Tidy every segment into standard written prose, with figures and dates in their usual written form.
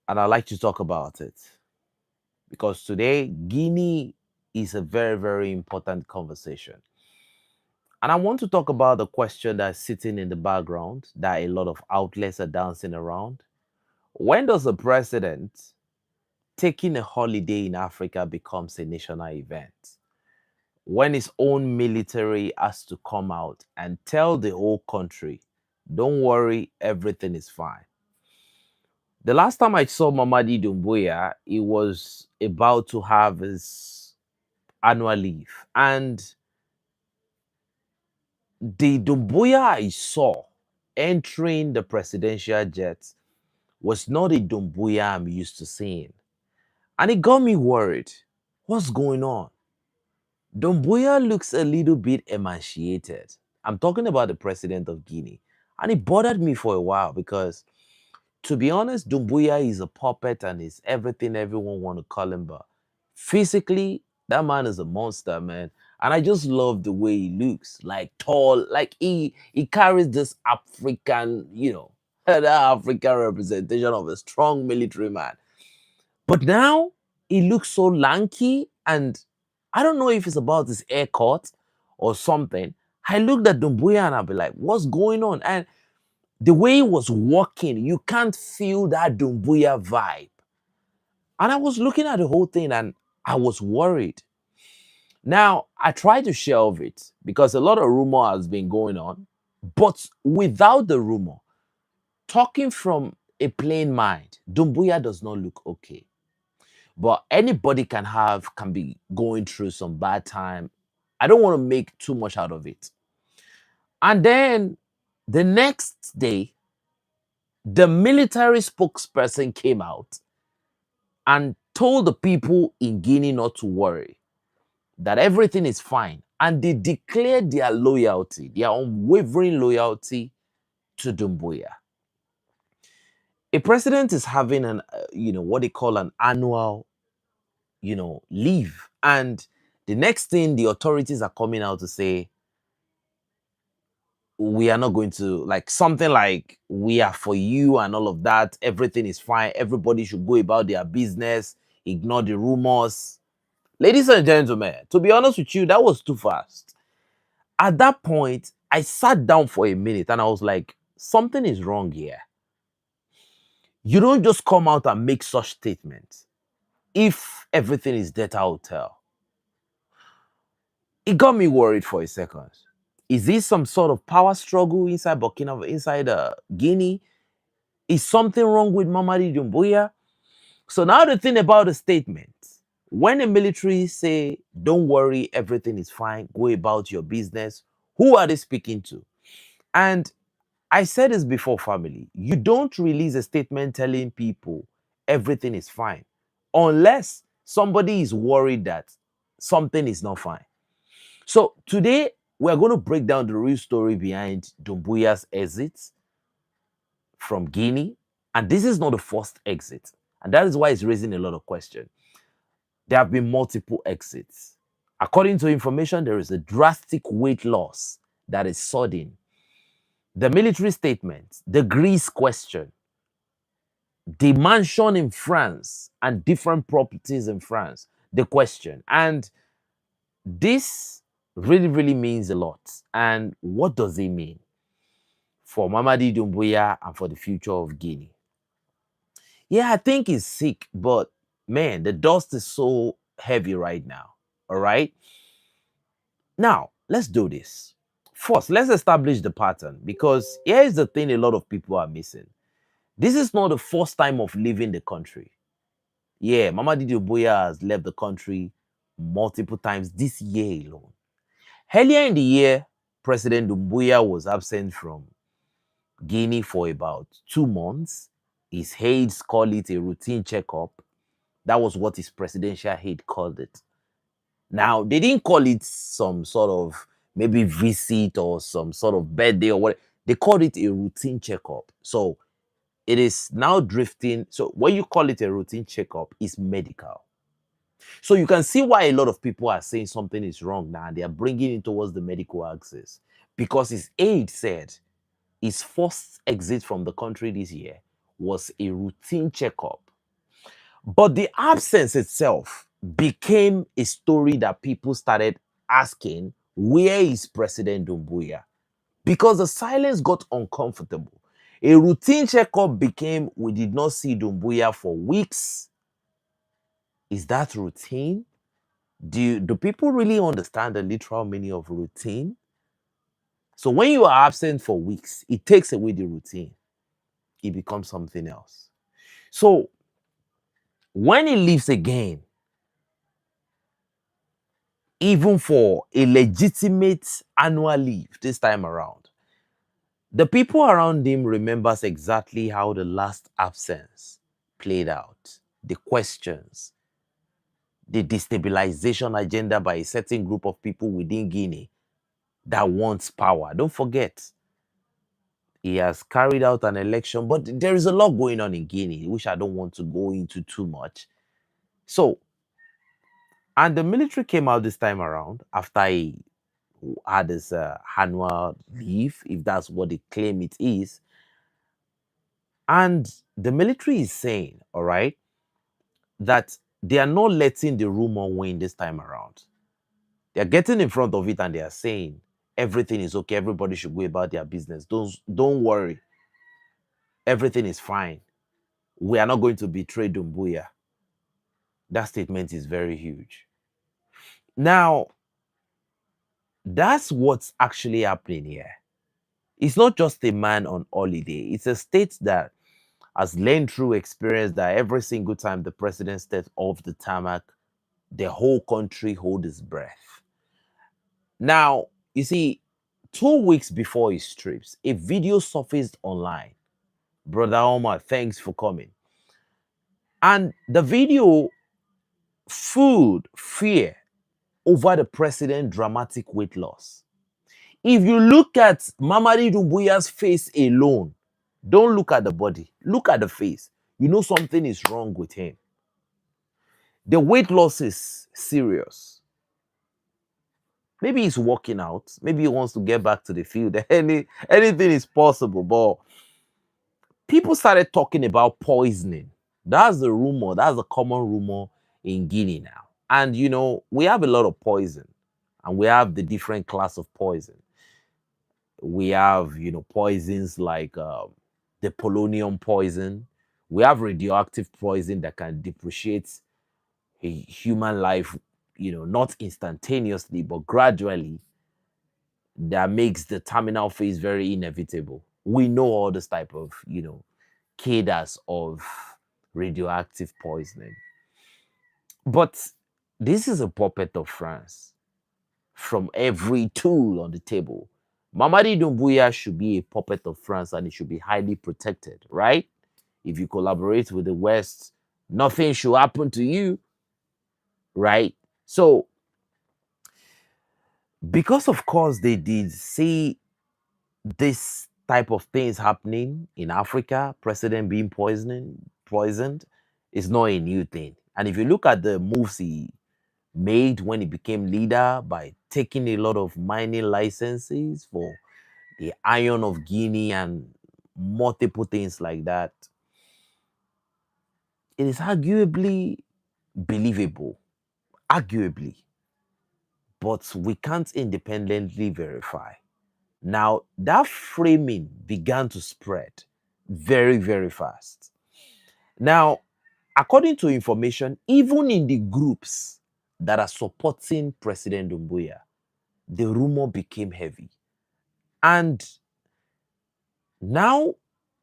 and I'd like to talk about it because today, Guinea is a very, very important conversation. And I want to talk about the question that's sitting in the background that a lot of outlets are dancing around. When does a president taking a holiday in Africa becomes a national event? When his own military has to come out and tell the whole country, don't worry, everything is fine. The last time I saw Mamady Doumbouya, he was about to have his annual leave. And the Doumbouya I saw entering the presidential jet was not a Doumbouya I'm used to seeing. And it got me worried. What's going on? Doumbouya looks a little bit emaciated. I'm talking about the president of Guinea. And it bothered me for a while because, to be honest, Doumbouya is a puppet and is everything everyone want to call him. But physically, that man is a monster, man. And I just love the way he looks, like tall, like he carries this African, that African representation of a strong military man. But now he looks so lanky, and I don't know if it's about his haircut or something. I looked at Doumbouya and I'll be like, what's going on? And the way he was walking, you can't feel that Doumbouya vibe. And I was looking at the whole thing and I was worried. Now, I tried to shelve it because a lot of rumor has been going on, but without the rumor, talking from a plain mind, Doumbouya does not look okay. But anybody can be going through some bad time. I don't want to make too much out of it. And then the next day, the military spokesperson came out and told the people in Guinea not to worry, that everything is fine. And they declared their loyalty, their unwavering loyalty to Doumbouya. A president is having what they call an annual, leave. And the next thing the authorities are coming out to say, we are not going to, like, something like, we are for you and all of that. Everything is fine. Everybody should go about their business, ignore the rumors. Ladies and gentlemen, to be honest with you, that was too fast. At that point, I sat down for a minute and I was like, something is wrong here. You don't just come out and make such statements if everything is Delta Hotel. It got me worried for a second. Is this some sort of power struggle inside Guinea? Is something wrong with Mamady Doumbouya? So now the thing about the statement, when the military say, don't worry, everything is fine, go about your business, who are they speaking to? And I said this before, family, you don't release a statement telling people everything is fine unless somebody is worried that something is not fine. So today, we're going to break down the real story behind Doumbouya's exit from Guinea. And this is not the first exit. And that is why it's raising a lot of questions. There have been multiple exits. According to information, there is a drastic weight loss that is sudden. The military statement, the Greece question, the mansion in France and different properties in France, the question. And this really, really means a lot. And what does it mean for Mamady Doumbouya and for the future of Guinea? Yeah, I think he's sick, but man, the dust is so heavy right now. All right. Now, let's do this. First, let's establish the pattern because here is the thing a lot of people are missing. This is not the first time of leaving the country. Yeah, Mamady Doumbouya has left the country multiple times this year alone. Earlier in the year, President Doumbouya was absent from Guinea for about 2 months. His aides call it a routine checkup. That was what his presidential aide called it. Now, they didn't call it some sort of maybe visit or some sort of birthday or what. They called it a routine checkup. So it is now drifting. So when you call it a routine checkup, it's medical. So you can see why a lot of people are saying something is wrong now. They are bringing it towards the medical axis because his aide said his first exit from the country this year was a routine checkup. But the absence itself became a story that people started asking, where is President Doumbouya? Because the silence got uncomfortable. A routine checkup became, we did not see Doumbouya for weeks. Is that routine? Do people really understand the literal meaning of routine? So when you are absent for weeks, it takes away the routine. It becomes something else. So when he leaves again, even for a legitimate annual leave this time around, the people around him remembers exactly how the last absence played out. The questions, the destabilization agenda by a certain group of people within Guinea that wants power. Don't forget, he has carried out an election, but there is a lot going on in Guinea, which I don't want to go into too much. So, and the military came out this time around after he had his annual leave, if that's what they claim it is. And the military is saying, all right, that they are not letting the rumor win this time around. They're getting in front of it and they are saying everything is okay. Everybody should go about their business. Don't worry. Everything is fine. We are not going to betray Doumbouya. That statement is very huge. Now, that's what's actually happening here. It's not just a man on holiday. It's a state that has learned through experience that every single time the president steps off the tarmac, the whole country holds its breath. Now, you see, 2 weeks before his trips, a video surfaced online. Brother Omar, thanks for coming. And the video fueled fear over the president's dramatic weight loss. If you look at Mamady Doumbouya's face alone, don't look at the body, look at the face. You know something is wrong with him. The weight loss is serious. Maybe he's working out. Maybe he wants to get back to the field. Anything is possible. But people started talking about poisoning. That's the rumor. That's the common rumor in Guinea now. And you know, we have a lot of poison, and we have the different class of poison. We have, you know, poisons like the polonium poison. We have radioactive poison that can depreciate a human life, you know, not instantaneously, but gradually, that makes the terminal phase very inevitable. We know all this type of, you know, cadres of radioactive poisoning. But this is a puppet of France from every tool on the table. Mamady Doumbouya should be a puppet of France and it should be highly protected, right? If you collaborate with the West, nothing should happen to you, right? So, because of course they did see this type of things happening in Africa, president being poisoned is not a new thing. And if you look at the moves he made when he became leader by taking a lot of mining licenses for the iron of Guinea and multiple things like that, it is arguably believable, arguably, but we can't independently verify. Now, that framing began to spread very, very fast. Now, according to information, even in the groups that are supporting President Doumbouya, the rumor became heavy. And now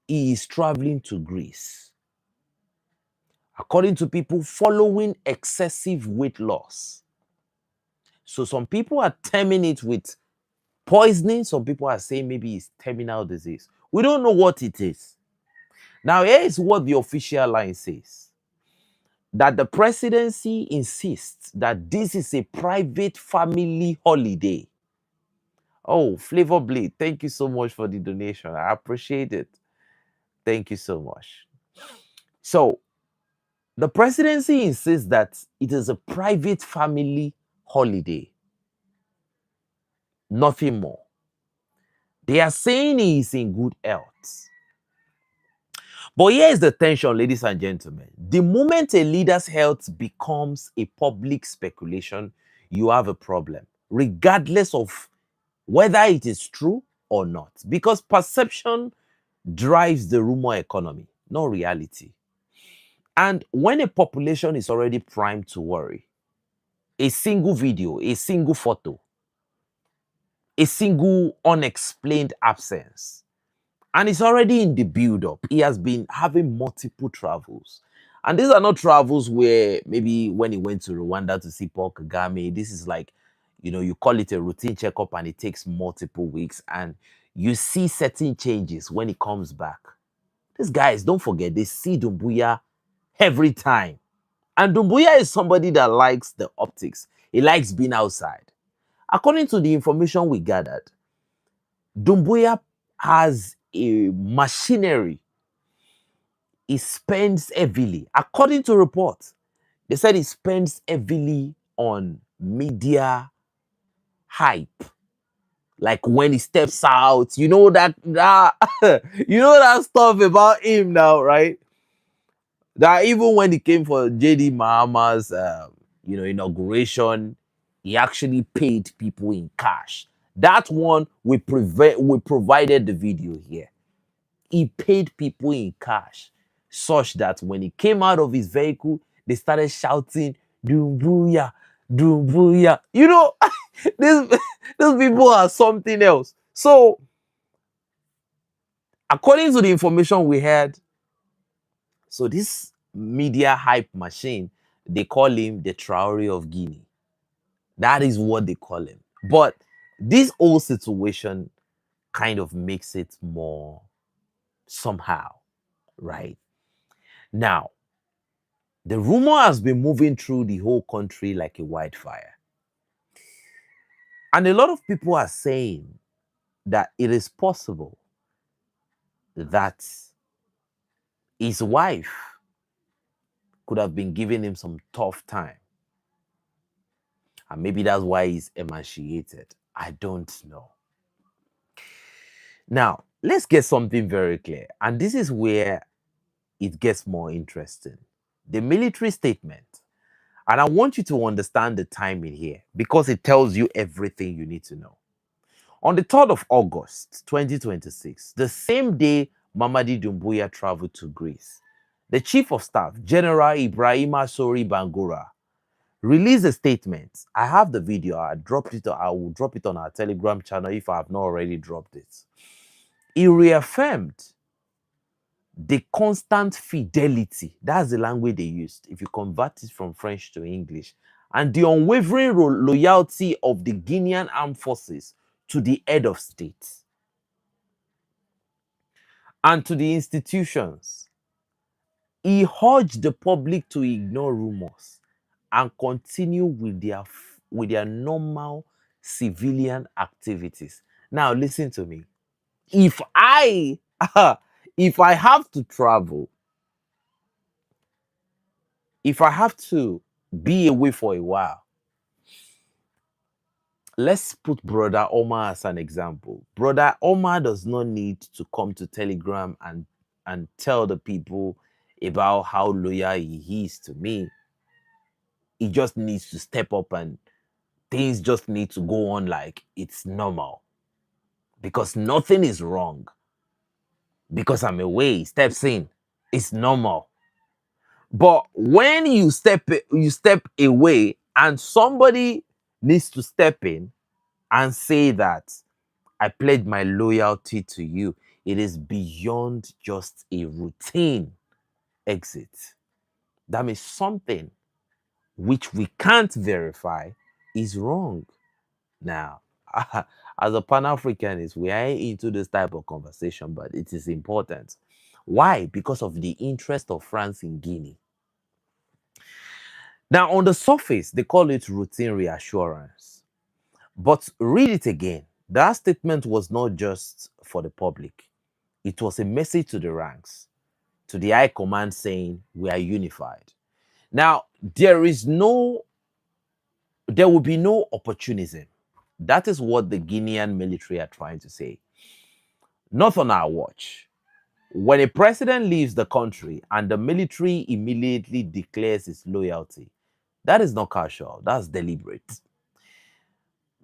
he is traveling to Greece. According to people, following excessive weight loss. So some people are terming it with poisoning. Some people are saying maybe it's terminal disease. We don't know what it is. Now, here is what the official line says. That the presidency insists that this is a private family holiday. Oh, Flavor Blade, thank you so much for the donation. I appreciate it. Thank you so much. So, the presidency insists that it is a private family holiday. Nothing more. They are saying he is in good health. But here is the tension, ladies and gentlemen. The moment a leader's health becomes a public speculation, you have a problem, regardless of whether it is true or not. Because perception drives the rumor economy, not reality. And when a population is already primed to worry, a single video, a single photo, a single unexplained absence, and it's already in the build up. He has been having multiple travels. And these are not travels where maybe when he went to Rwanda to see Paul Kagame, this is like, you call it a routine checkup and it takes multiple weeks and you see certain changes when he comes back. These guys, don't forget, they see Doumbouya every time. And Doumbouya is somebody that likes the optics. He likes being outside. According to the information we gathered, Doumbouya has a machinery. He spends heavily. According to reports, they said he spends heavily on media hype. Like when he steps out, that that stuff about him now, right? That even when he came for JD Mahama's inauguration, he actually paid people in cash. That one we provided the video here. He paid people in cash, such that when he came out of his vehicle, they started shouting, Doumbouya, Doumbouya. these, these people are something else. So, according to the information we had, so this media hype machine, they call him the Traore of Guinea. That is what they call him. But this whole situation kind of makes it more somehow, right? Now, the rumor has been moving through the whole country like a wildfire. And a lot of people are saying that it is possible that his wife could have been giving him some tough time. And maybe that's why he's emaciated. I don't know. Now, let's get something very clear. And this is where it gets more interesting. The military statement. And I want you to understand the timing here because it tells you everything you need to know. On the 3rd of August, 2026, the same day Mamady Doumbouya traveled to Greece, the Chief of Staff, General Ibrahima Sori Bangura, released a statement. I have the video. I will drop it on our Telegram channel if I have not already dropped it. He reaffirmed the constant fidelity. That's the language they used. If you convert it from French to English, and the unwavering loyalty of the Guinean armed forces to the head of state and to the institutions. He urged the public to ignore rumors and continue with their normal civilian activities. Now, listen to me. If I have to travel, if I have to be away for a while, let's put Brother Omar as an example. Brother Omar does not need to come to Telegram and tell the people about how loyal he is to me. He just needs to step up and things just need to go on like it's normal. Because nothing is wrong. Because I'm away, he steps in. It's normal. But when you step away and somebody needs to step in and say that I pledge my loyalty to you, it is beyond just a routine exit. That means something which we can't verify is wrong. Now, as a Pan-Africanist, we are into this type of conversation, but it is important. Why? Because of the interest of France in Guinea. Now, on the surface, they call it routine reassurance. But read it again. That statement was not just for the public. It was a message to the ranks, to the high command saying, we are unified. Now, there will be no opportunism. That is what the Guinean military are trying to say. Not on our watch. When a president leaves the country and the military immediately declares its loyalty, that is not casual, that's deliberate.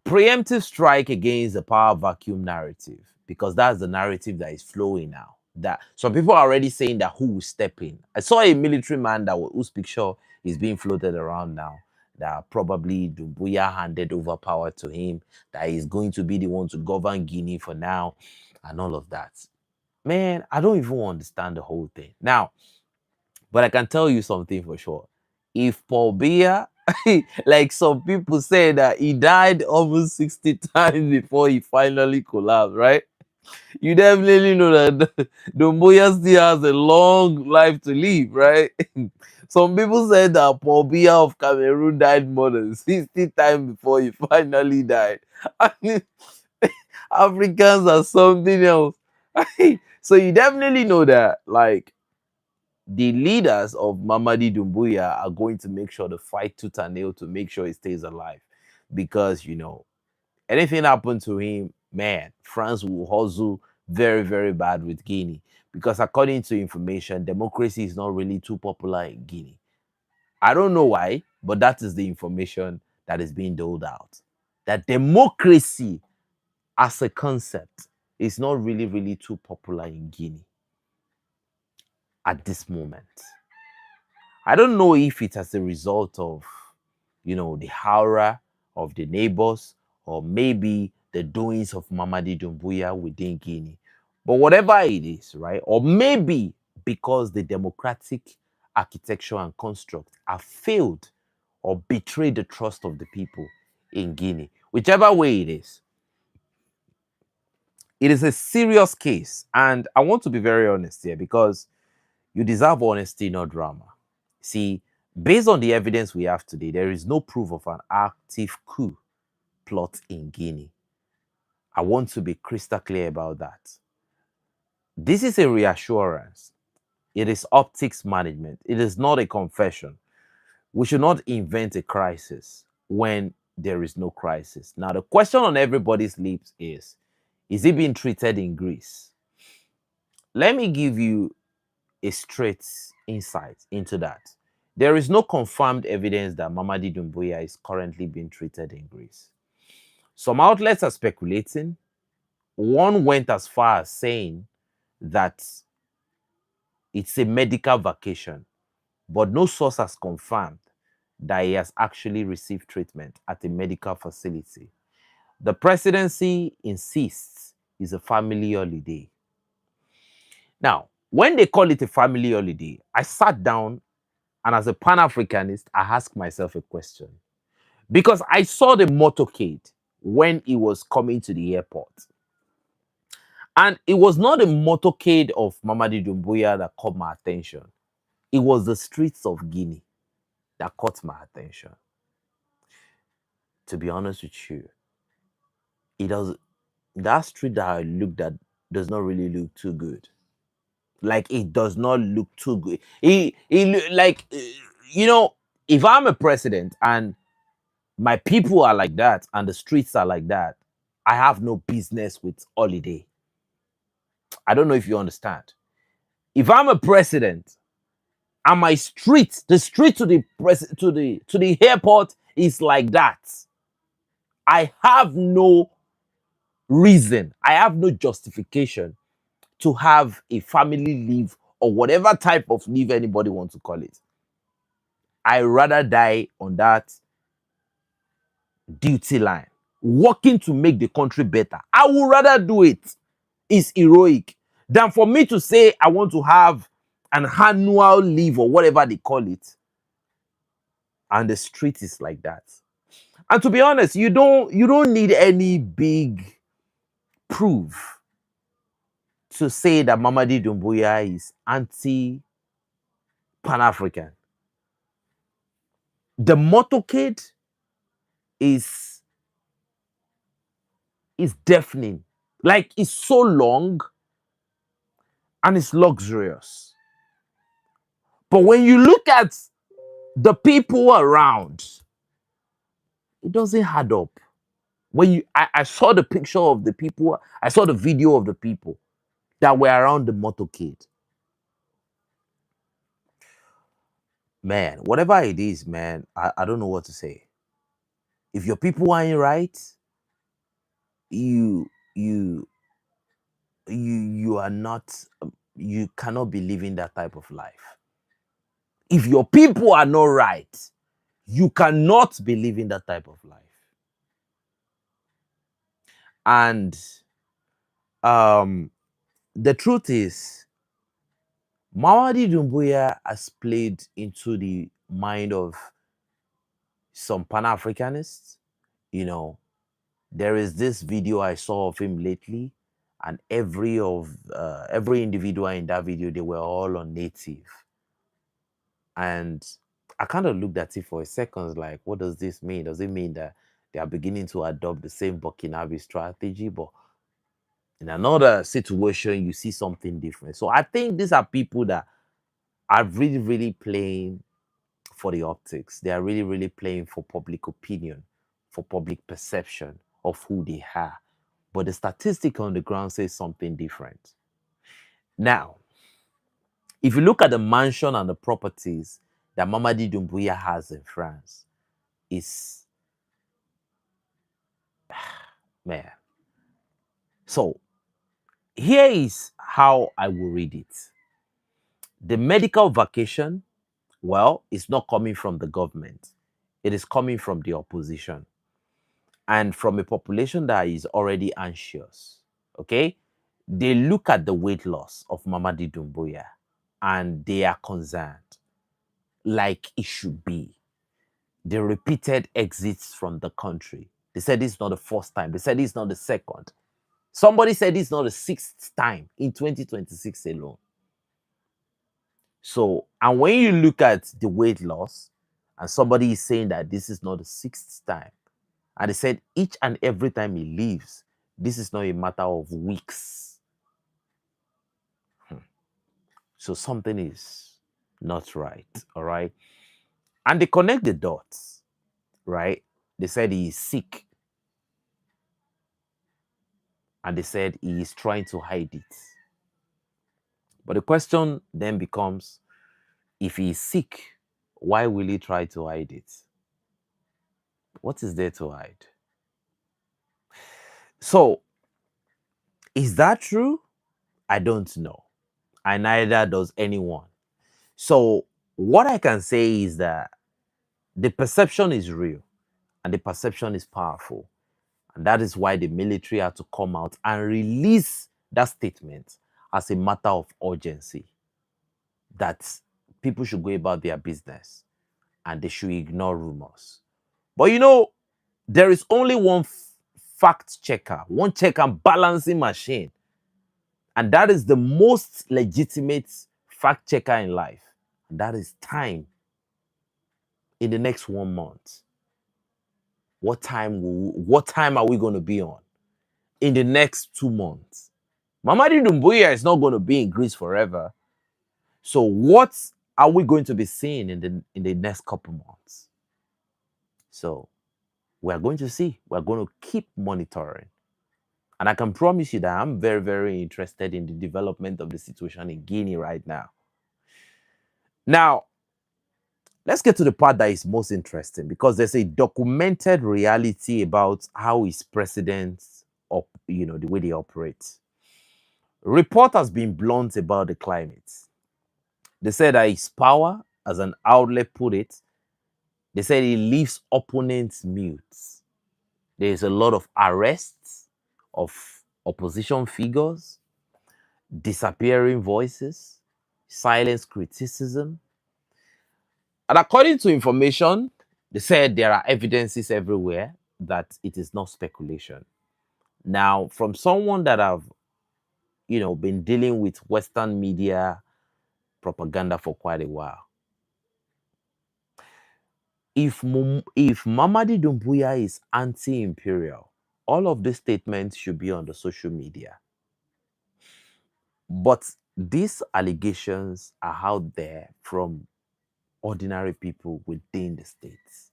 Preemptive strike against the power vacuum narrative, because that's the narrative that is flowing now. That some people are already saying that who will step in. I saw a military man whose picture is being floated around now. That probably Doumbouya handed over power to him. That he's going to be the one to govern Guinea for now, and all of that. Man, I don't even understand the whole thing now. But I can tell you something for sure. If Paul Biya, like some people say that he died almost 60 times before he finally collapsed, right? You definitely know that Doumbouya still has a long life to live, right? Some people said that Paul Biya of Cameroon died more than 60 times before he finally died. I mean, Africans are something else. So you definitely know that, like, the leaders of Mamady Doumbouya are going to make sure to fight tooth and nail to make sure he stays alive. Because, anything happened to him, man, France will hustle very, very bad with Guinea. Because according to information, democracy is not really too popular in Guinea. I don't know why, but that is the information that is being doled out. That democracy as a concept is not really, really too popular in Guinea at this moment. I don't know if it's as a result of, the aura of the neighbors, or maybe the doings of Mamady Doumbouya within Guinea. But whatever it is, right? Or maybe because the democratic architecture and construct have failed or betrayed the trust of the people in Guinea. Whichever way it is a serious case. And I want to be very honest here, because you deserve honesty, not drama. See, based on the evidence we have today, there is no proof of an active coup plot in Guinea. I want to be crystal clear about that. This is a reassurance. It is optics management. It is not a confession. We should not invent a crisis when there is no crisis. Now, the question on everybody's lips is it being treated in Greece? Let me give you a straight insight into that. There is no confirmed evidence that Mamady Doumbouya is currently being treated in Greece. Some outlets are speculating. One went as far as saying that it's a medical vacation, but no source has confirmed that he has actually received treatment at a medical facility. The presidency insists it's a family holiday. Now, when they call it a family holiday, I sat down and as a Pan-Africanist, I asked myself a question. Because I saw the motorcade when he was coming to the airport. And it was not the motorcade of Mamady Doumbouya that caught my attention. It was the streets of Guinea that caught my attention. To be honest with you, that street that I looked at does not really look too good. Like, it does not look too good. If I'm a president and my people are like that and the streets are like that, I have no business with holiday. I don't know if you understand. If I'm a president and my street, the street to the airport is like that, I have no reason, I have no justification to have a family leave or whatever type of leave anybody wants to call it. I rather die on that duty line, working to make the country better. I would rather do it. It's heroic than for me to say I want to have an annual leave or whatever they call it, and the street is like that. And to be honest, you don't need any big proof to say that Mamady Doumbouya is anti-Pan-African. The motorcade is deafening. Like, it's so long and it's luxurious. But when you look at the people around, it doesn't add up. I saw the picture of the people, I saw the video of the people. that were around the motorcade. Man, whatever it is, man, I don't know what to say. If your people ain't right, you you you are not, you cannot be living that type of life. If your people are not right, you cannot be living that type of life. And um the truth is, Mamady Doumbouya has played into the mind of some Pan-Africanists. You know, there is this video I saw of him lately, and every individual in that video, they were all on native. And I kind of looked at it for a second, like, what does this mean? Does it mean that they are beginning to adopt the same Burkinabe strategy? But in another situation, you see something different. So I think these are people that are really, really playing for the optics. They are really, really playing for public opinion, for public perception of who they are. But the statistic on the ground says something different. Now, if you look at the mansion and the properties that Mamady Doumbouya has in France, it's, man. So here is how I will read it. The medical vacation, well, it's not coming from the government. It is coming from the opposition and from a population that is already anxious. Okay? They look at the weight loss of Mamady Doumbouya and they are concerned, like it should be. The repeated exits from the country. They said it's not the first time. They said it's not the second. Somebody said it's not the sixth time in 2026 alone. So, and when you look at the weight loss, and somebody is saying that this is not the sixth time, and they said each and every time he leaves, this is not a matter of weeks. So something is not right, all right? And they connect the dots, right? They said he is sick. And they said he is trying to hide it. But the question then becomes, if he is sick, why will he try to hide it? What is there to hide? So, is that true? I don't know. And neither does anyone. So, what I can say is that the perception is real and the perception is powerful. And that is why the military had to come out and release that statement as a matter of urgency, that people should go about their business and they should ignore rumors. But you know, there is only one fact checker, one check and balancing machine. And that is the most legitimate fact checker in life. And that is time. In the next 1 month, what time are we going to be on? In the next 2 months, Mamady Doumbouya is not going to be in Greece forever. So what are we going to be seeing in the next couple months? So we are going to see. We're going to keep monitoring. And I can promise you that I'm very, very interested in the development of the situation in Guinea right now. Now, let's get to the part that is most interesting, because there's a documented reality about how his presidents, the way they operate. Report has been blunt about the climate. They said that his power, as an outlet put it, they said he leaves opponents mute. There's a lot of arrests of opposition figures, disappearing voices, silence criticism. And according to information, they said there are evidences everywhere that it is not speculation. Now, from someone that have, been dealing with Western media propaganda for quite a while, if Mamady Doumbouya is anti-imperial, all of these statements should be on the social media. But these allegations are out there from ordinary people within the states.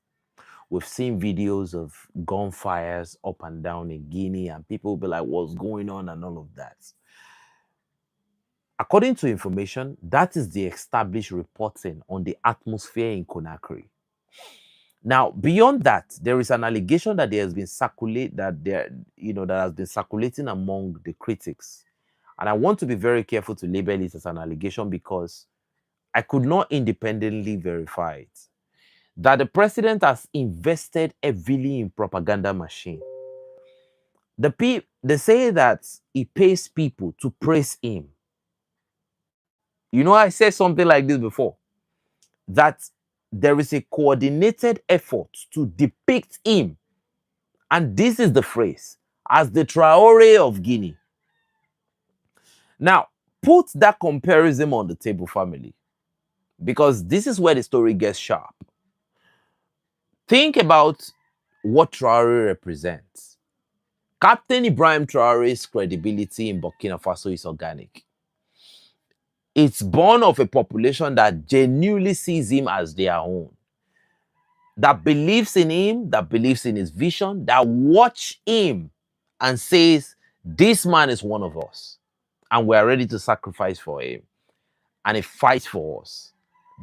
We've seen videos of gunfires up and down in Guinea, and people will be like, what's going on, and all of that. According to information, that is the established reporting on the atmosphere in Conakry. Now, beyond that, there is an allegation that there has been that has been circulating among the critics. And I want to be very careful to label it as an allegation because I could not independently verify it. That the president has invested heavily in propaganda machine. They say that he pays people to praise him. You know, I said something like this before. That there is a coordinated effort to depict him, and this is the phrase, as the Traore of Guinea. Now, put that comparison on the table, family, because this is where the story gets sharp. Think about what Traore represents. Captain Ibrahim Traore's credibility in Burkina Faso is organic. It's born of a population that genuinely sees him as their own, that believes in him, that believes in his vision, that watch him and says, this man is one of us and we are ready to sacrifice for him and he fights for us.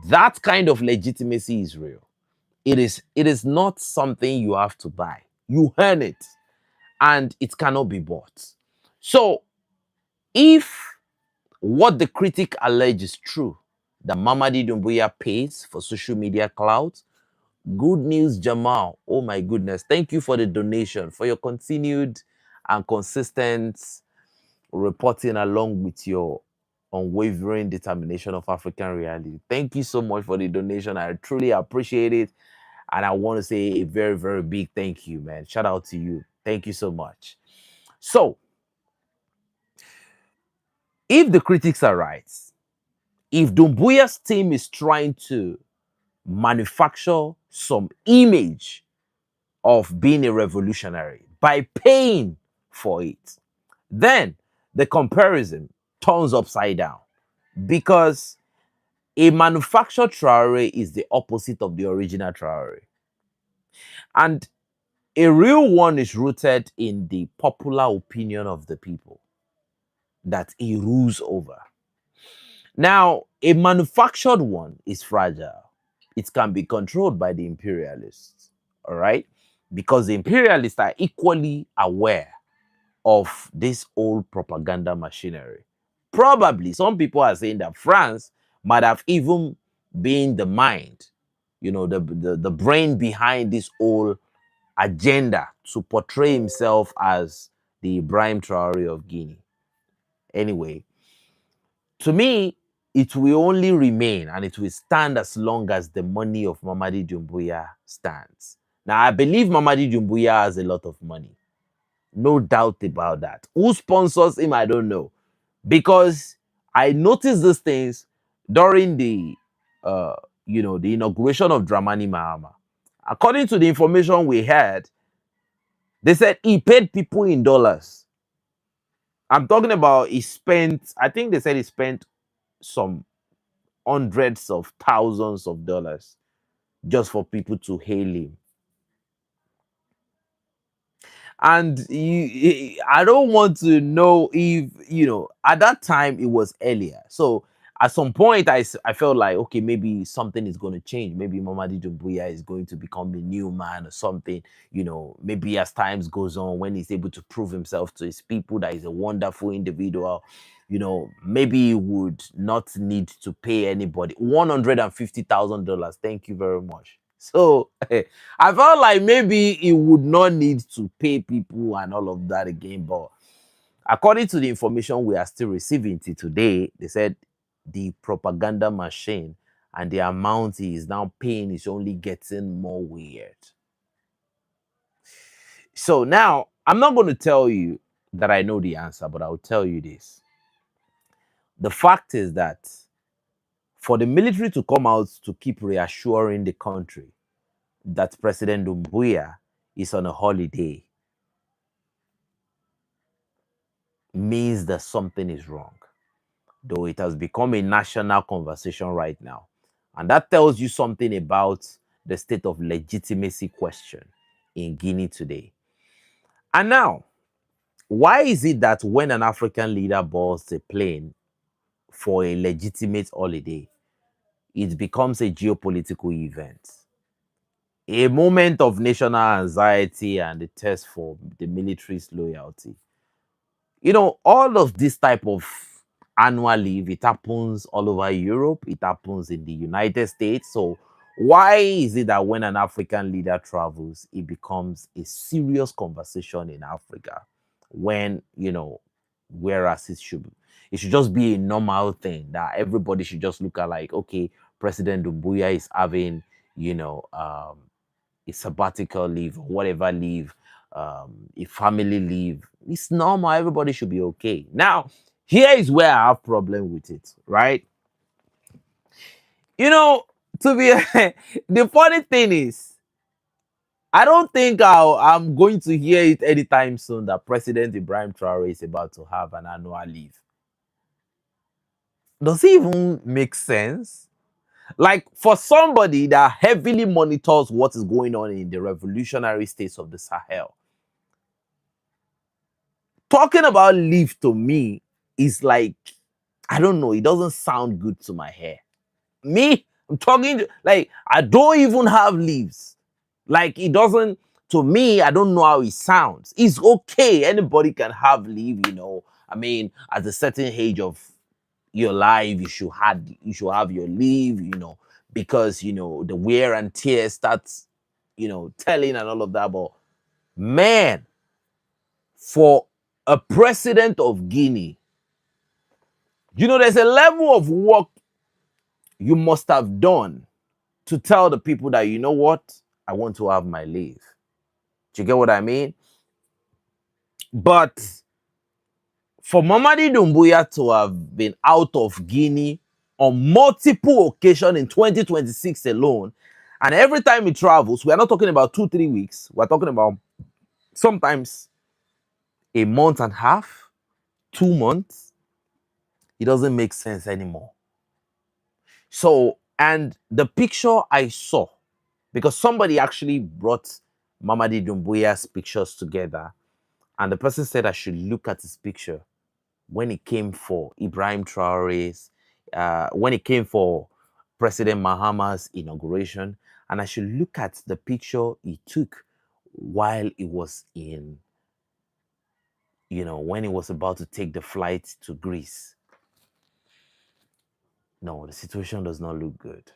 That kind of legitimacy is real. It is not something you have to buy. You earn it and it cannot be bought. So if what the critic alleges is true, that Mamady Doumbouya pays for social media clout, good news, Jamal. Oh my goodness. Thank you for the donation, for your continued and consistent reporting along with your unwavering determination of African reality. Thank you so much for the donation. I truly appreciate it. And I want to say a very, very big thank you, man. Shout out to you. Thank you so much. So, if the critics are right, if Doumbouya's team is trying to manufacture some image of being a revolutionary by paying for it, then the comparison turns upside down because a manufactured Traore is the opposite of the original Traore. And a real one is rooted in the popular opinion of the people that he rules over. Now, a manufactured one is fragile. It can be controlled by the imperialists, all right? Because the imperialists are equally aware of this old propaganda machinery. Probably some people are saying that France might have even been the mind, the brain behind this whole agenda to portray himself as the Ibrahim Traore of Guinea. Anyway, to me, it will only remain and it will stand as long as the money of Mamady Doumbouya stands. Now, I believe Mamady Doumbouya has a lot of money. No doubt about that. Who sponsors him, I don't know. Because I noticed these things during the inauguration of Dramani Mahama. According to the information we had, they said he paid people in dollars. I'm talking about I think they said he spent some hundreds of thousands of dollars just for people to hail him. And I don't want to know if, at that time it was earlier. So at some point, I felt like, okay, maybe something is going to change. Maybe Mamady Doumbouya is going to become a new man or something. Maybe as times goes on, when he's able to prove himself to his people that he's a wonderful individual, maybe he would not need to pay anybody. $150,000. Thank you very much. So I felt like maybe he would not need to pay people and all of that again. But according to the information we are still receiving till today, they said the propaganda machine and the amount he is now paying is only getting more weird. So now, I'm not going to tell you that I know the answer, but I'll tell you this. The fact is that for the military to come out to keep reassuring the country that President Doumbouya is on a holiday means that something is wrong, though it has become a national conversation right now. And that tells you something about the state of legitimacy question in Guinea today. And now, why is it that when an African leader boards a plane for a legitimate holiday. It becomes a geopolitical event, a moment of national anxiety and a test for the military's loyalty. All of this type of annual leave, it happens all over Europe, it happens in the United States. So why is it that when an African leader travels, it becomes a serious conversation in Africa, when whereas it should just be a normal thing that everybody should just look at, like, okay, President Doumbouya is having a sabbatical leave or whatever leave, a family leave. It's normal. Everybody should be okay. Now, here is where I have problem with it, right? You know, to be the funny thing is, I don't think I'm going to hear it anytime soon that President Ibrahim Traore is about to have an annual leave. Does it even make sense? Like, for somebody that heavily monitors what is going on in the revolutionary states of the Sahel, talking about leave to me is like, I don't know, it doesn't sound good to my hair. Me, I'm talking like, I don't even have leaves. Like, it doesn't, to me, I don't know how it sounds. It's okay. Anybody can have leave. I mean, at a certain age of your life, you should have your leave, because the wear and tear starts, telling and all of that. But man, for a president of Guinea, there's a level of work you must have done to tell the people that, you know what, I want to have my leave. Do you get what I mean? But for Mamady Doumbouya to have been out of Guinea on multiple occasions in 2026 alone, and every time he travels, we're not talking about 2-3 weeks, we're talking about sometimes a month and a half, 2 months, it doesn't make sense anymore. So, and the picture I saw, because somebody actually brought Mamady Doumbouya's pictures together, and the person said I should look at his picture when it came for Ibrahim Traore's, when it came for President Mahama's inauguration, and I should look at the picture he took while he was when he was about to take the flight to Greece. No, the situation does not look good.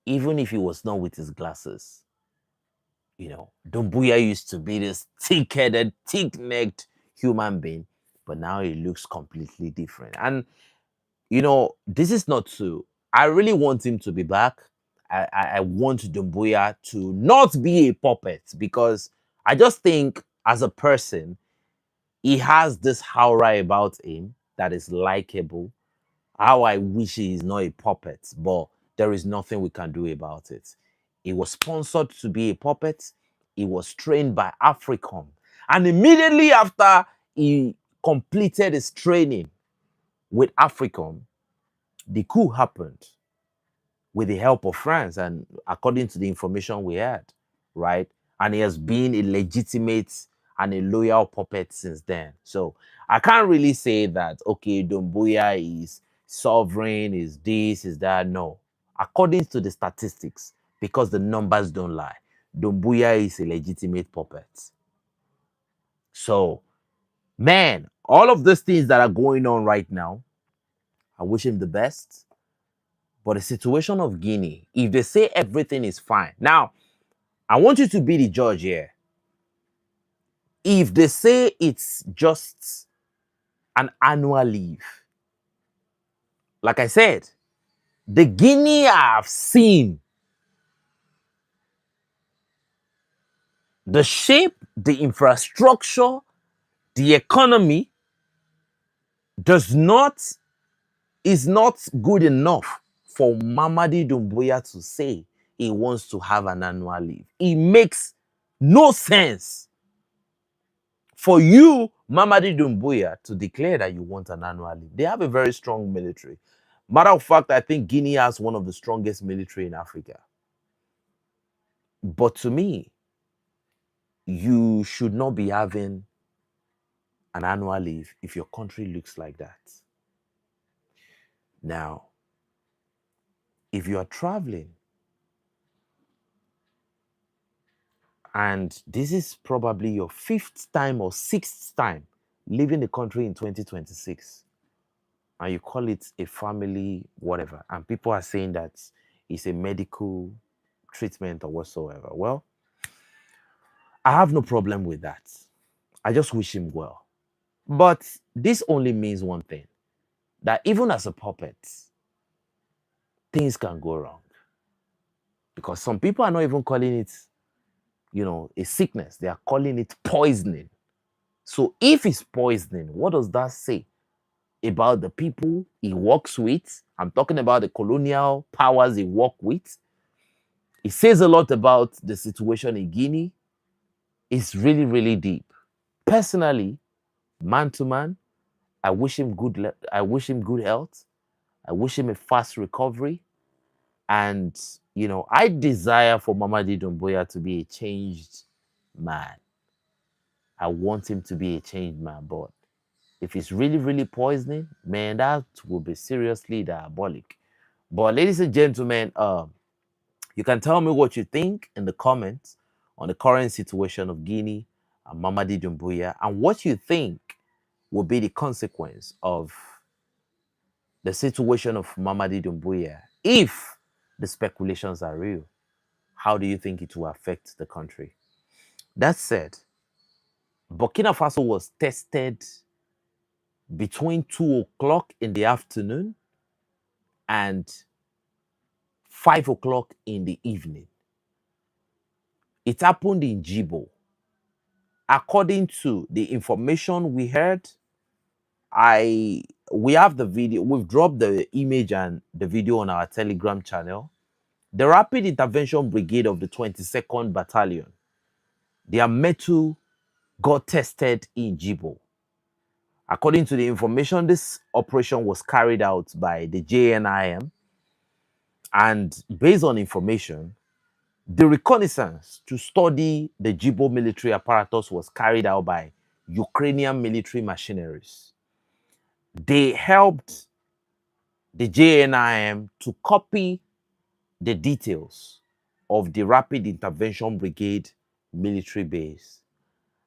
Even if he was not with his glasses, Doumbouya used to be this thick-headed, thick-necked human being, but now he looks completely different. And this is not true. I really want him to be back. I want Doumbouya to not be a puppet, because I just think as a person, he has this aura about him that is likable. How I wish he is not a puppet, but there is nothing we can do about it. He was sponsored to be a puppet. He was trained by Africom. And immediately after he completed his training with Africom, the coup happened with the help of France, and according to the information we had, right? And he has been a legitimate and a loyal puppet since then. So I can't really say that, okay, Doumbouya is sovereign, is this, is that. No. According to the statistics, because the numbers don't lie, Doumbouya is a legitimate puppet. So, man, all of these things that are going on right now, I wish him the best. But the situation of Guinea, if they say everything is fine. Now, I want you to be the judge here. If they say it's just an annual leave, like I said, the Guinea I've seen, the shape, the infrastructure, the economy is not good enough for Mamady Doumbouya to say he wants to have an annual leave. It makes no sense for you, Mamady Doumbouya, to declare that you want an annual leave. They have a very strong military. Matter of fact, I think Guinea has one of the strongest military in Africa. But to me, you should not be having an annual leave if your country looks like that. Now, if you are traveling, and this is probably your fifth time or sixth time leaving the country in 2026, and you call it a family, whatever, and people are saying that it's a medical treatment or whatsoever, well, I have no problem with that. I just wish him well. But this only means one thing, that even as a puppet, things can go wrong. Because some people are not even calling it, a sickness. They are calling it poisoning. So if it's poisoning, what does that say about the people he works with? I'm talking about the colonial powers he work with. It says a lot about the situation in Guinea. It's really, really deep. Personally, man to man, I wish him I wish him good health. I wish him a fast recovery. And I desire for Mamady Doumbouya to be a changed man. I want him to be a changed man. But if it's really, really poisoning, man, that will be seriously diabolic. But ladies and gentlemen, you can tell me what you think in the comments on the current situation of Guinea and Mamady Doumbouya, and what you think will be the consequence of the situation of Mamady Doumbouya if the speculations are real. How do you think it will affect the country? That said, Burkina Faso was tested between 2 o'clock in the afternoon and 5 o'clock in the evening. It happened in Djibo. According to the information we heard, we have the video, we've dropped the image and the video on our Telegram channel. The Rapid Intervention Brigade of the 22nd Battalion, their metal got tested in Djibo. According to the information, this operation was carried out by the JNIM, and based on information, the reconnaissance to study the Djibo military apparatus was carried out by Ukrainian military machineries. They helped the JNIM to copy the details of the Rapid Intervention Brigade military base.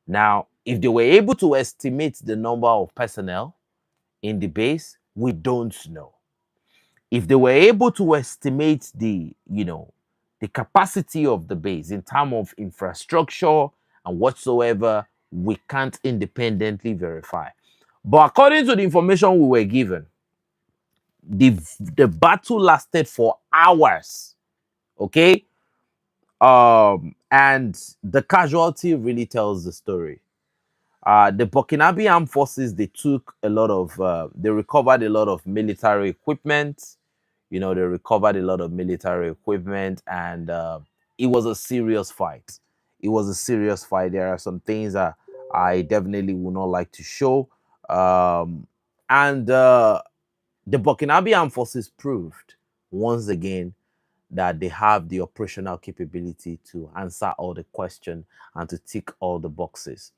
Now, if they were able to estimate the number of personnel in the base, we don't know. If they were able to estimate the capacity of the base in terms of infrastructure and whatsoever, we can't independently verify. But according to the information we were given, the battle lasted for hours. Okay. And the casualty really tells the story. The Burkinabe armed forces, they recovered a lot of military equipment. They recovered a lot of military equipment, and it was a serious fight. It was a serious fight. There are some things that I definitely would not like to show. And the Burkinabe armed forces proved once again that they have the operational capability to answer all the questions and to tick all the boxes.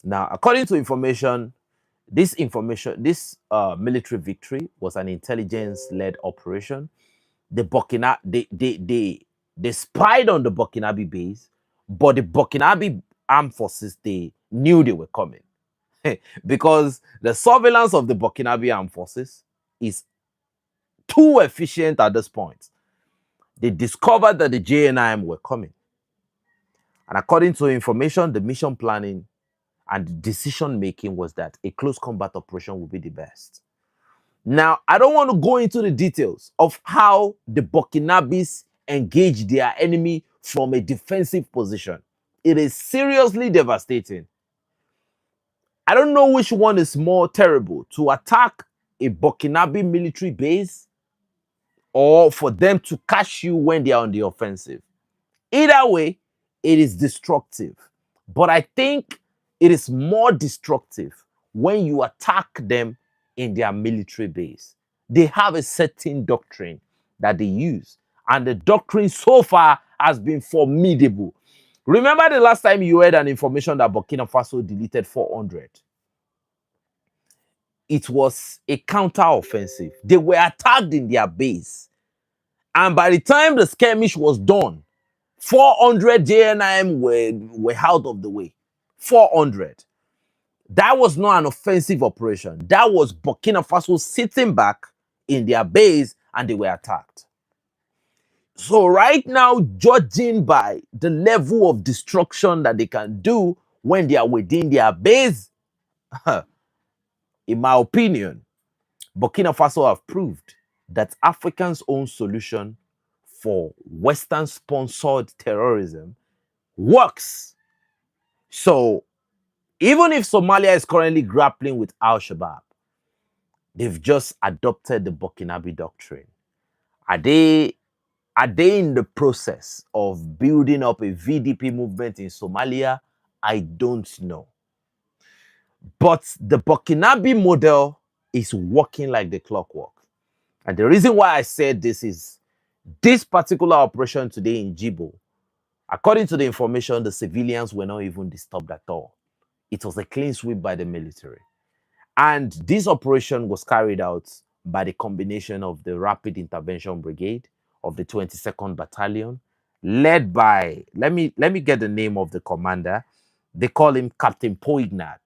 Now, according to information, this military victory was an intelligence-led operation. They spied on the Burkinabe base, but the Burkinabe armed forces, they knew they were coming. Because the surveillance of the Burkinabe armed forces is too efficient at this point. They discovered that the JNIM were coming. And according to information, the mission planning and the decision making was that a close combat operation would be the best. Now, I don't want to go into the details of how the Burkinabes engaged their enemy from a defensive position. It is seriously devastating. I don't know which one is more terrible, to attack a Burkinabe military base or for them to catch you when they are on the offensive. Either way, it is destructive. But I think it is more destructive when you attack them in their military base. They have a certain doctrine that they use, and the doctrine so far has been formidable. Remember the last time you heard an information that Burkina Faso deleted 400? it was a counter-offensive. They were attacked in their base. And by the time the skirmish was done, 400 JNIM were out of the way. 400. That was not an offensive operation. That was Burkina Faso sitting back in their base and they were attacked. So right now, judging by the level of destruction that they can do when they are within their base, in my opinion, Burkina Faso have proved that Africa's own solution for Western-sponsored terrorism works. So even if Somalia is currently grappling with Al-Shabaab, they've just adopted the Burkinabe doctrine. Are they in the process of building up a VDP movement in Somalia? I don't know. But the Burkinabe model is working like the clockwork. And the reason why I said this is this particular operation today in Djibo, according to the information, the civilians were not even disturbed at all. It was a clean sweep by the military. And this operation was carried out by the combination of the Rapid Intervention Brigade of the 22nd Battalion, led by, let me get the name of the commander. They call him Captain Poignard.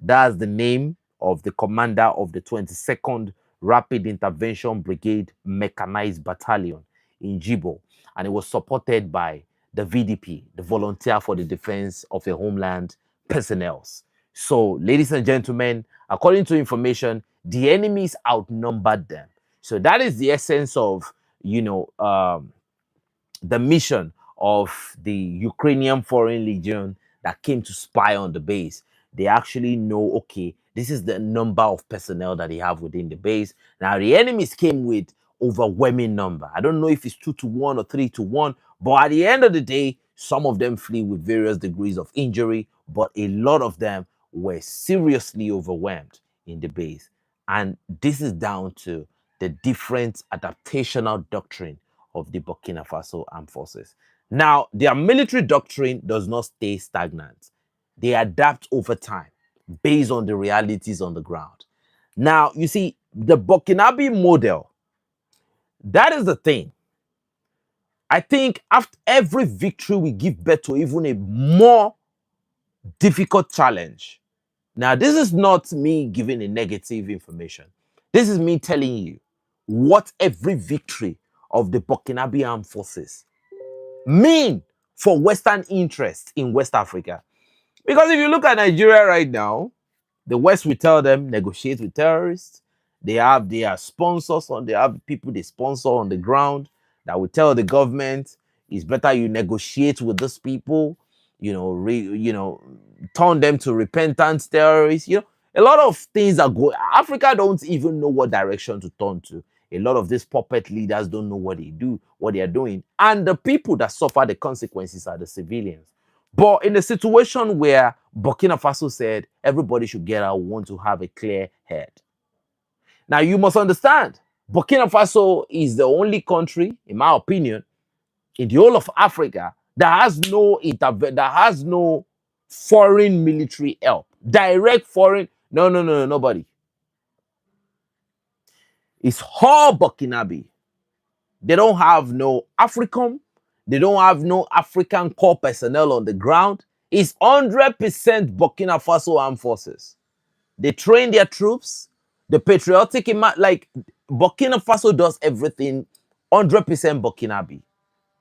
That's the name of the commander of the 22nd Rapid Intervention Brigade Mechanized Battalion in Djibo. And it was supported by the VDP, the Volunteer for the Defense of the Homeland personnel. So, ladies and gentlemen, according to information, the enemies outnumbered them. So that is the essence of, the mission of the Ukrainian Foreign Legion that came to spy on the base. They actually know, okay, this is the number of personnel that they have within the base. Now, the enemies came with overwhelming number. I don't know if it's 2-1 or 3-1, but at the end of the day, some of them flee with various degrees of injury, but a lot of them were seriously overwhelmed in the base. And this is down to the different adaptational doctrine of the Burkina Faso armed forces. Now, their military doctrine does not stay stagnant. They adapt over time based on the realities on the ground. Now, you see, the Burkinabe model, that is the thing. I think after every victory, we give birth to even a more difficult challenge. Now, this is not me giving a negative information. This is me telling you what every victory of the Burkinabe armed forces mean for Western interests in West Africa. Because if you look at Nigeria right now, the West will tell them negotiate with terrorists. They have their sponsors they have people they sponsor on the ground that will tell the government it's better you negotiate with these people, turn them to repentant terrorists. A lot of things are going. Africa don't even know what direction to turn to. A lot of these puppet leaders don't know what they are doing. And the people that suffer the consequences are the civilians. But in a situation where Burkina Faso said everybody should get out, want to have a clear head. Now, you must understand, Burkina Faso is the only country, in my opinion, in the whole of Africa that has no foreign military help. Direct foreign, no, nobody. It's all Burkinabe. They don't have no African. They don't have no African core personnel on the ground. It's 100% Burkina Faso armed forces. They train their troops. The patriotic, like Burkina Faso does everything 100% Burkinabe.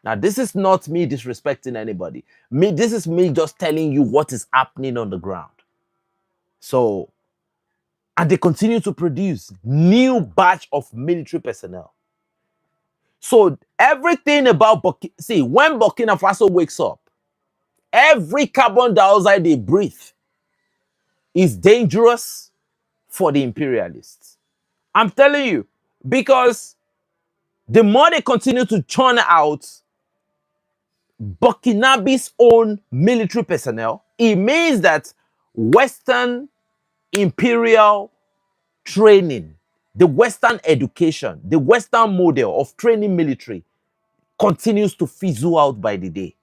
Now, this is not me disrespecting anybody. This is me just telling you what is happening on the ground. So, and they continue to produce new batch of military personnel. So everything about when Burkina Faso wakes up, every carbon dioxide they breathe is dangerous for the imperialists. I'm telling you, because the more they continue to churn out Burkinabe's own military personnel, it means that Western imperial training, the Western education, the Western model of training military continues to fizzle out by the day.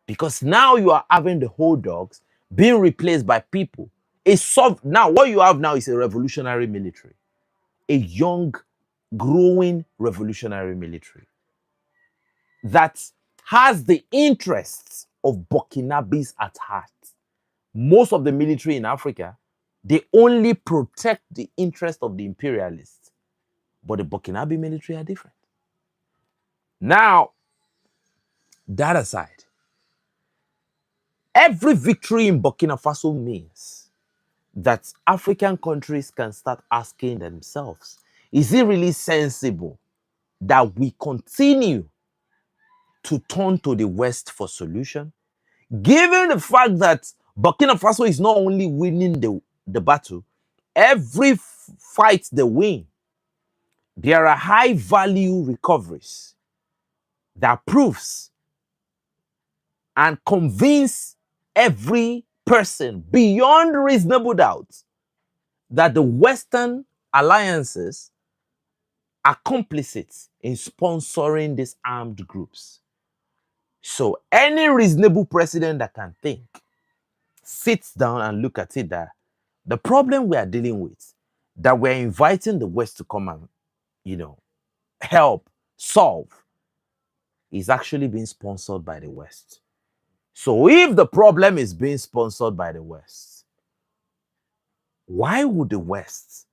Because now you are having the whole dogs being replaced by people Now, what you have now is a revolutionary military, a young, growing revolutionary military that has the interests of Burkinabes at heart. Most of the military in Africa, they only protect the interest of the imperialists. But the Burkinabe military are different. Now, that aside, every victory in Burkina Faso means that African countries can start asking themselves, is it really sensible that we continue to turn to the West for solution? Given the fact that Burkina Faso is not only winning the battle, every fight they win, there are high value recoveries that proves and convince every person beyond reasonable doubt that the Western alliances are complicit in sponsoring these armed groups. So any reasonable president that can think sits down and look at it that the problem we are dealing with, that we're inviting the West to come and, help solve, is actually being sponsored by the West. So if the problem is being sponsored by the West, why would the West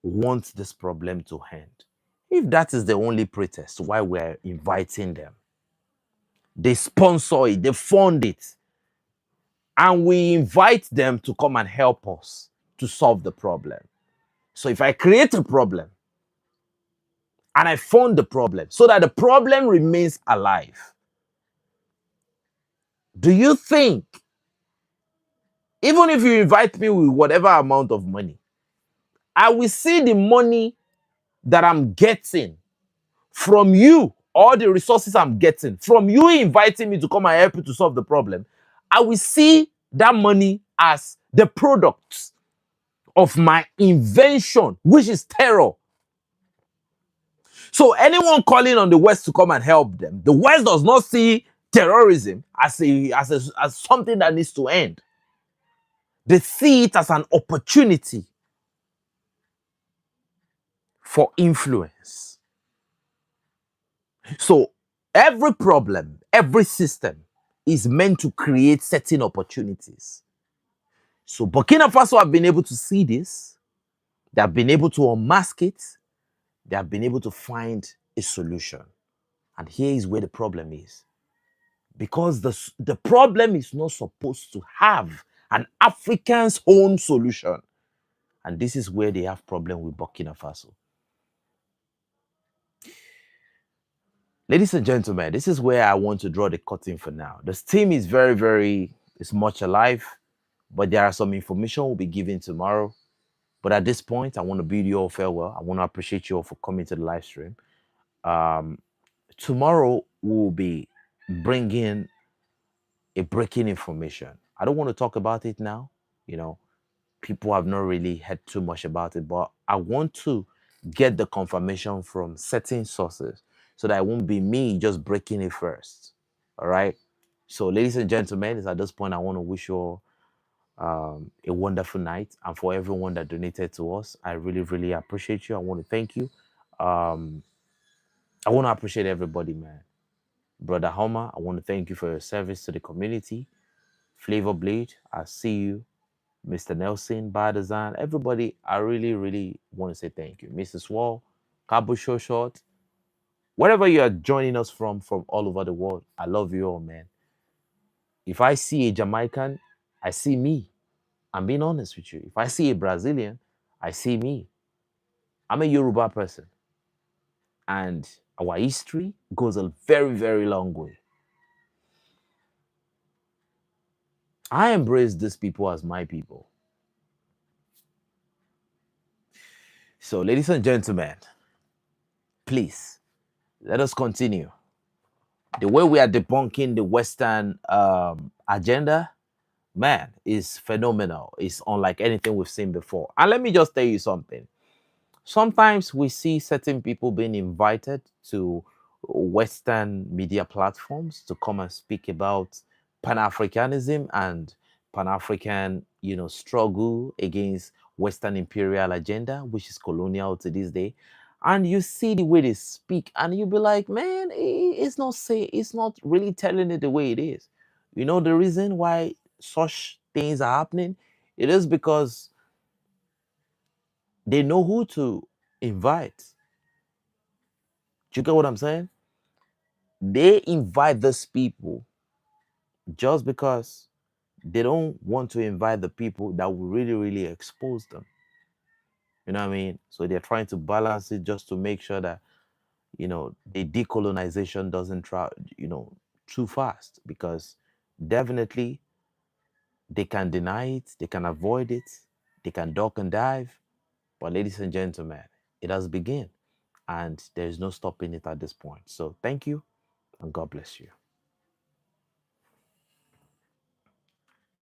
want this problem to end? If that is the only pretext why we're inviting them, they sponsor it, they fund it, and we invite them to come and help us to solve the problem. So if I create a problem and I fund the problem so that the problem remains alive, do you think, even if you invite me with whatever amount of money, I will see the money that I'm getting from you, all the resources I'm getting from you inviting me to come and help you to solve the problem, I will see that money as the product of my invention, which is terror. So anyone calling on the West to come and help them, the West does not see terrorism as something that needs to end. They see it as an opportunity for influence. So every problem, every system is meant to create certain opportunities. So Burkina Faso have been able to see this. They have been able to unmask it. They have been able to find a solution. And here is where the problem is. Because the problem is not supposed to have an African's own solution. And this is where they have problem with Burkina Faso. Ladies and gentlemen, this is where I want to draw the curtain for now. The team is it's much alive, but there are some information we'll be giving tomorrow. But at this point, I want to bid you all farewell. I want to appreciate you all for coming to the live stream. Tomorrow, we'll be bringing a breaking information. I don't want to talk about it now. People have not really heard too much about it, but I want to get the confirmation from certain sources so that it won't be me just breaking it first. All right. So, ladies and gentlemen, at this point, I want to wish you all a wonderful night. And for everyone that donated to us, I really, really appreciate you. I want to thank you. I want to appreciate everybody, man. Brother Homer, I want to thank you for your service to the community. Flavor Blade, I see you. Mr. Nelson, Badazan, everybody, I really, really want to say thank you. Mrs. Wall, Cabo Show Short, wherever you are joining us from all over the world, I love you all, man. If I see a Jamaican, I see me. I'm being honest with you. If I see a Brazilian, I see me. I'm a Yoruba person. And our history goes a very, very long way. I embrace these people as my people. So, ladies and gentlemen, please, let us continue. The way we are debunking the Western agenda, man, is phenomenal. It's unlike anything we've seen before. And let me just tell you something. Sometimes we see certain people being invited to Western media platforms to come and speak about Pan-Africanism and Pan-African struggle against Western imperial agenda, which is colonial to this day. And you see the way they speak, and you be like, man, it's not really telling it the way it is. You know the reason why such things are happening? It is because they know who to invite. Do you get what I'm saying? They invite these people just because they don't want to invite the people that will really, really expose them. You know what I mean? So they're trying to balance it just to make sure that, the decolonization doesn't try, too fast, because definitely they can deny it, they can avoid it, they can duck and dive. But ladies and gentlemen, it has begun, and there is no stopping it at this point. So thank you, and God bless you.